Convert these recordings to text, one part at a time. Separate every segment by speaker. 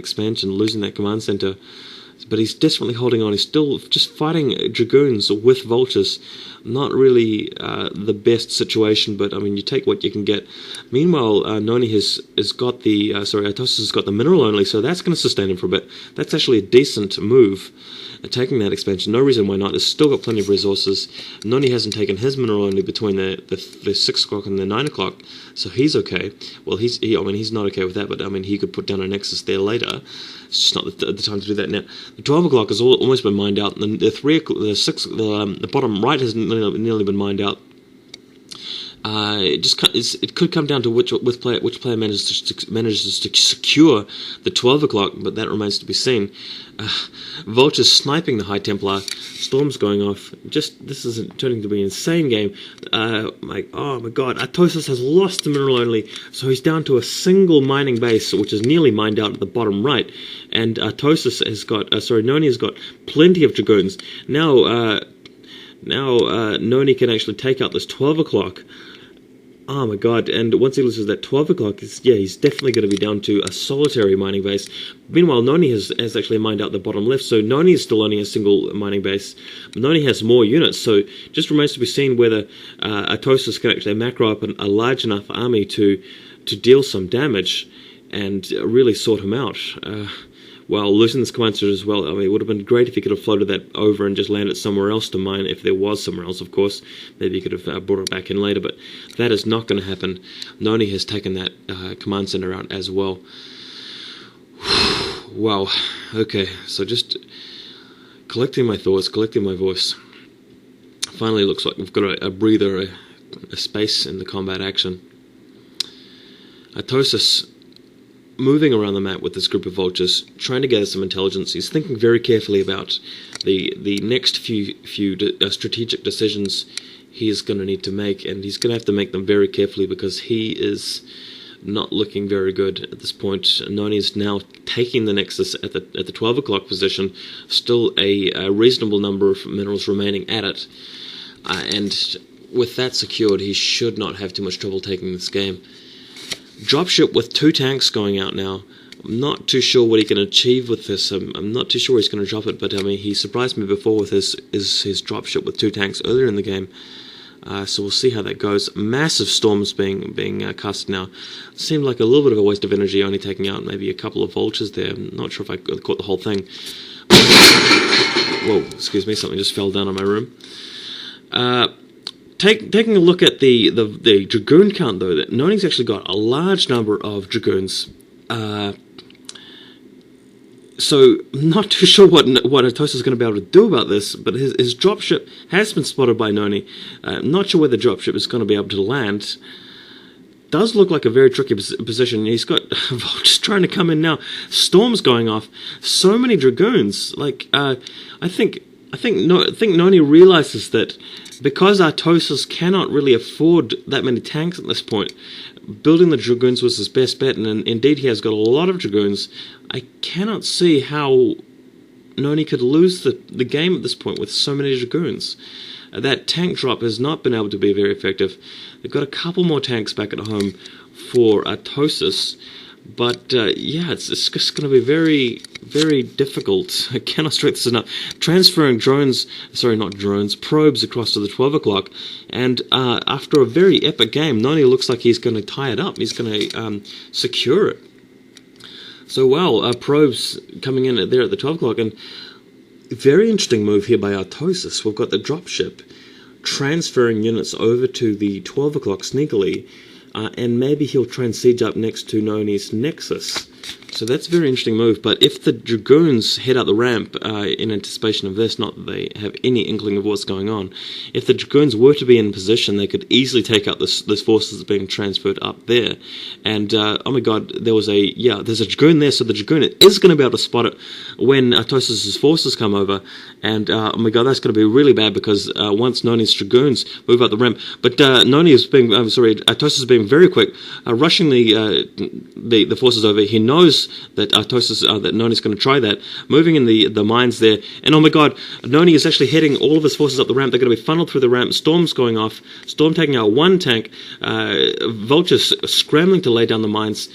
Speaker 1: expansion, losing that command center. But he's desperately holding on. He's still just fighting Dragoons with Vultures. Not really the best situation, but I mean, you take what you can get. Meanwhile, Nony has got the Artosis has got the mineral only, so that's going to sustain him for a bit. That's actually a decent move, taking that expansion. No reason why not. There's still got plenty of resources. Nony hasn't taken his mineral only between the 6 o'clock and the 9 o'clock, so he's okay. Well, he's not okay with that, but I mean, he could put down a Nexus there later. It's just not the time to do that now. The 12 o'clock has almost been mined out, and the 3 o'clock, the bottom right has nearly been mined out. It could come down to which player manages to secure the 12 o'clock, but that remains to be seen. Vultures sniping the High Templar, storms going off. This is turning to be an insane game. Oh my god, Artosis has lost the mineral only, so he's down to a single mining base, which is nearly mined out at the bottom right. And Artosis has got, Nony has got plenty of Dragoons. Now Nony can actually take out this 12 o'clock. Oh my god, and once he loses that 12 o'clock, he's definitely going to be down to a solitary mining base. Meanwhile, Nony has actually mined out the bottom left, so Nony is still only a single mining base. Nony has more units, so just remains to be seen whether Artosis can actually macro up a large enough army to deal some damage and really sort him out. Well, losing this command center as well, I mean, it would have been great if he could have floated that over and just landed somewhere else to mine, if there was somewhere else, of course. Maybe he could have brought it back in later, but that is not going to happen. Nony has taken that command center out as well. Wow, okay, so just collecting my thoughts, collecting my voice. Finally, it looks like we've got a breather, a space in the combat action. Artosis moving around the map with this group of Vultures, trying to gather some intelligence. He's thinking very carefully about the next few strategic decisions he is going to need to make, and he's going to have to make them very carefully because he is not looking very good at this point. Nony is now taking the Nexus at the 12 o'clock position, still a reasonable number of minerals remaining at it, and with that secured, he should not have too much trouble taking this game. Dropship with 2 tanks going out now. I'm not too sure what he can achieve with this. I'm not too sure he's going to drop it, but I mean, he surprised me before with his dropship with 2 tanks earlier in the game. So we'll see how that goes. Massive storms being cast now. Seemed like a little bit of a waste of energy, only taking out maybe a couple of Vultures there. I'm not sure if I caught the whole thing. Whoa, excuse me, something just fell down on my room. Taking a look at the Dragoon count, though, that Nony's actually got a large number of Dragoons. So I'm not too sure what Artosis is going to be able to do about this, but his dropship has been spotted by Nony. Not sure where the dropship is going to be able to land. Does look like a very tricky position. He's got Vultures trying to come in now. Storms going off. So many Dragoons. Like I think Nony realizes that because Artosis cannot really afford that many tanks at this point, building the Dragoons was his best bet, and indeed he has got a lot of Dragoons. I cannot see how Nony could lose the game at this point with so many Dragoons. That tank drop has not been able to be very effective. They've got a couple more tanks back at home for Artosis, but yeah, it's just going to be very, very difficult. I cannot stress this enough. Transferring probes across to the 12 o'clock, and after a very epic game, Nony looks like he's going to tie it up. He's going to secure it. So, well, probes coming in there at the 12 o'clock, and very interesting move here by Artosis. We've got the dropship transferring units over to the 12 o'clock sneakily, and maybe he'll try and siege up next to Nony's Nexus. So that's a very interesting move, but if the Dragoons head out the ramp in anticipation of this, not that they have any inkling of what's going on, if the Dragoons were to be in position, they could easily take out this forces that's being transferred up there. And, oh my god, there's a Dragoon there, so the Dragoon is going to be able to spot it when Artosis' forces come over. And, oh my god, that's going to be really bad, because once Nony's Dragoons move up the ramp, but Artosis is being very quick, rushing the forces over. He knows that that Nony's going to try that, moving in the mines there, and oh my god, Nony is actually heading all of his forces up the ramp. They're going to be funneled through the ramp. Storm's going off. Storm taking out 1 tank. Vultures scrambling to lay down the mines.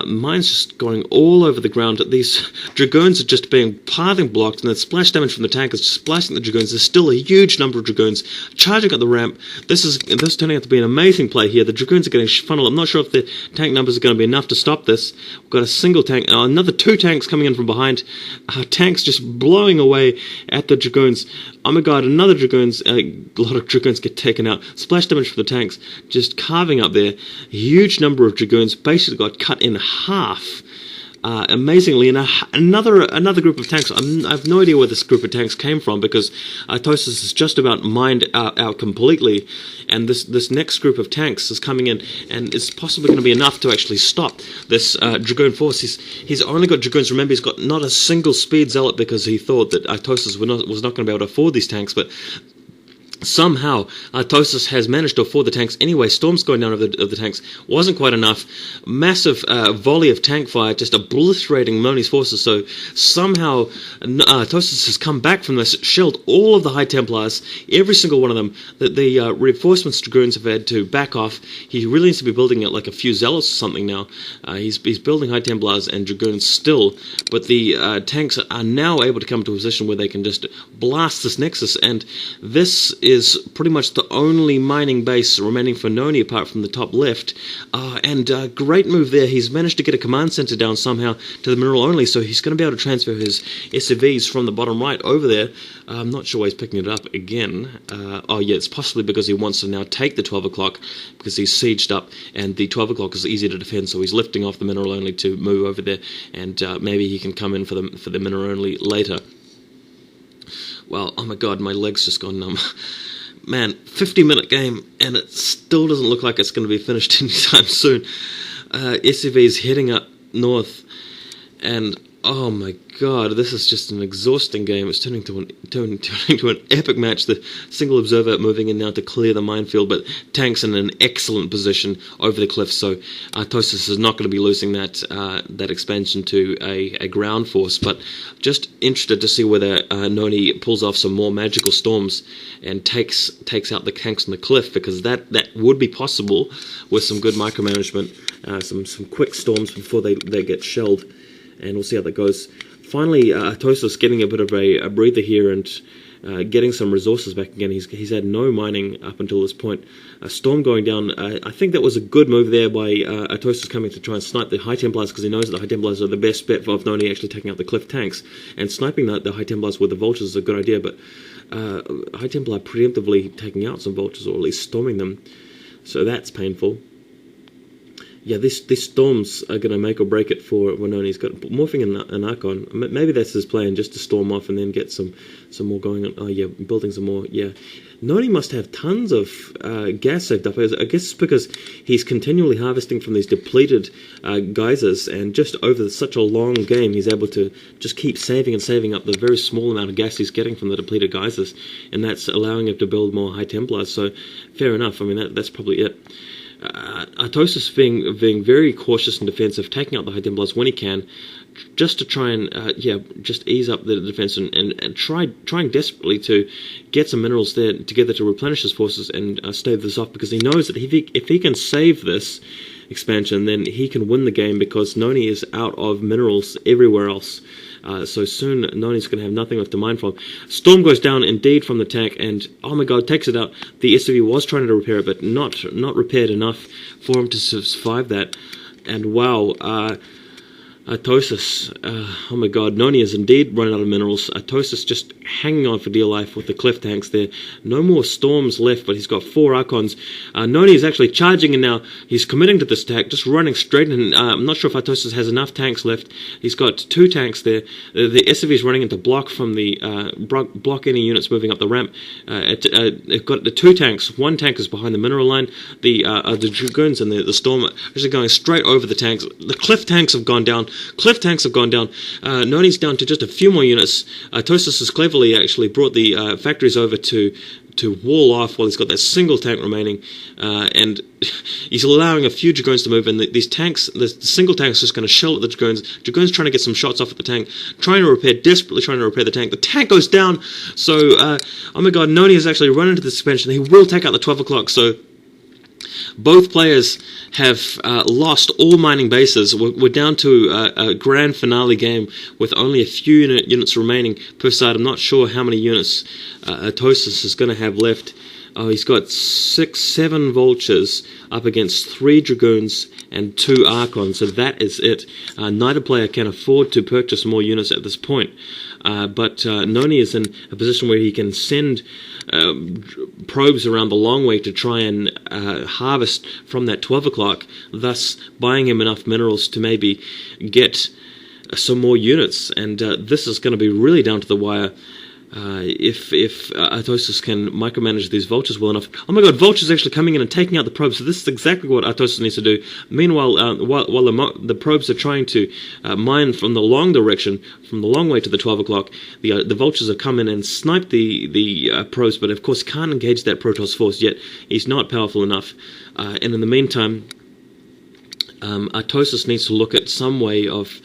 Speaker 1: Mines just going all over the ground. These Dragoons are just being pathing blocked, and the splash damage from the tank is just splashing the Dragoons. There's still a huge number of Dragoons charging at the ramp. This is turning out to be an amazing play here. The Dragoons are getting funneled. I'm not sure if the tank numbers are going to be enough to stop this. We've got a single tank, another 2 tanks coming in from behind. Tanks just blowing away at the Dragoons. Oh my god, another Dragoons, a lot of Dragoons get taken out. Splash damage from the tanks, just carving up there. A huge number of Dragoons basically got cut in half. Amazingly, and another group of tanks. I have no idea where this group of tanks came from, because Artosis is just about mined out completely, and this next group of tanks is coming in, and it's possibly going to be enough to actually stop this Dragoon force. He's only got Dragoons. Remember, he's got not a single speed zealot, because he thought that Artosis was not going to be able to afford these tanks, but somehow Artosis has managed to afford the tanks anyway. Storms going down of the tanks wasn't quite enough. Massive volley of tank fire just obliterating Nony's forces. So somehow Artosis has come back from this, shelled all of the High Templars, every single one of them. The reinforcements Dragoons have had to back off. He really needs to be building it like a few Zealots or something now. He's building High Templars and Dragoons still, but the tanks are now able to come to a position where they can just blast this Nexus, and this is pretty much the only mining base remaining for Nony apart from the top left. Great move there. He's managed to get a command center down somehow to the mineral only, so he's going to be able to transfer his SCVs from the bottom right over there. I'm not sure why he's picking it up again. Oh yeah, it's possibly because he wants to now take the 12 o'clock, because he's sieged up, and the 12 o'clock is easy to defend, so he's lifting off the mineral only to move over there, and maybe he can come in for the mineral only later. Well, oh my god, my leg's just gone numb. Man, 50-minute game, and it still doesn't look like it's going to be finished anytime soon. SCV is heading up north, and oh my god, this is just an exhausting game. It's turning to an epic match. The single observer moving in now to clear the minefield, but tanks in an excellent position over the cliff, so Artosis is not going to be losing that expansion to a ground force. But just interested to see whether Nony pulls off some more magical storms and takes out the tanks on the cliff, because that would be possible with some good micromanagement, some quick storms before they get shelled. And we'll see how that goes. Finally, Artosis getting a bit of a breather here and getting some resources back again. He's had no mining up until this point. A storm going down. I think that was a good move there by Artosis coming to try and snipe the High Templars, because he knows that the High Templars are the best bet of Nony actually taking out the cliff tanks. And sniping the High Templars with the Vultures is a good idea, but High Templar preemptively taking out some Vultures, or at least storming them. So that's painful. Yeah, these storms are going to make or break it for Nony. He's got morphing an Archon. Maybe that's his plan, just to storm off and then get some more going on. Oh yeah, building some more. Yeah, Nony must have tons of gas saved up. I guess it's because he's continually harvesting from these depleted geysers, and just over such a long game, he's able to just keep saving up the very small amount of gas he's getting from the depleted geysers, and that's allowing him to build more High Templars. So fair enough. I mean, that's probably it. Artosis being very cautious and defensive, taking out the High Templars when he can, just to try and just ease up the defense and trying desperately to get some minerals there together to replenish his forces and stave this off, because he knows that if he can save this expansion, then he can win the game, because Nony is out of minerals everywhere else. So soon Nony's going to have nothing left to mine from. Storm goes down indeed from the tank, and oh my god, takes it out. The SCV was trying to repair it, but not repaired enough for him to survive that. And wow, Artosis, oh my god, Nony is indeed running out of minerals. Artosis just hanging on for dear life with the cliff tanks there. No more storms left, but he's got 4 Archons. Nony is actually charging in now. He's committing to this attack, just running straight in. I'm not sure if Artosis has enough tanks left. He's got 2 tanks there. The SCV is running into block from the block any units moving up the ramp. They've got the 2 tanks. 1 tank is behind the mineral line. The Dragoons and the Storm are actually going straight over the tanks. The cliff tanks have gone down. Cliff tanks have gone down. Nony's down to just a few more units. Artosis has cleverly actually brought the factories over to wall off while he's got that single tank remaining, and he's allowing a few Dragoons to move in. These tanks, the single tank is just going to shell at the Dragoons. Dragoons trying to get some shots off at the tank, desperately trying to repair the tank. The tank goes down, so oh my god, Nony has actually run into the suspension. He will take out the 12 o'clock, so Both players have lost all mining bases. We're down to a grand finale game with only a few units remaining per side. I'm not sure how many units Artosis is going to have left. Oh, he's got 6-7 vultures up against 3 dragoons and 2 archons, so that is it. Neither player can afford to purchase more units at this point. But Nony is in a position where he can send probes around the long way to try and harvest from that 12 o'clock, thus buying him enough minerals to maybe get some more units. And this is going to be really down to the wire. If Artosis can micromanage these vultures well enough. Oh my god, vultures actually coming in and taking out the probes, so this is exactly what Artosis needs to do. Meanwhile, while the probes are trying to mine from the long direction, from the long way to the 12 o'clock, the vultures have come in and sniped the probes, but of course can't engage that Protoss force yet. He's not powerful enough. And in the meantime, Artosis needs to look at some way of